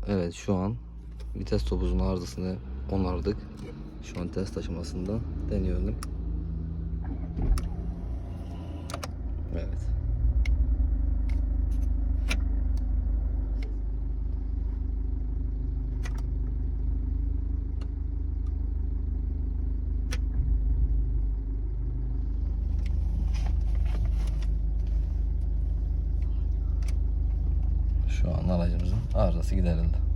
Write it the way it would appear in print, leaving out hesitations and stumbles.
Evet, şu an vites topuzun arızasını onardık. Şu an test aşamasında deniyorum. Evet. Şu an aracımızın arızası giderildi.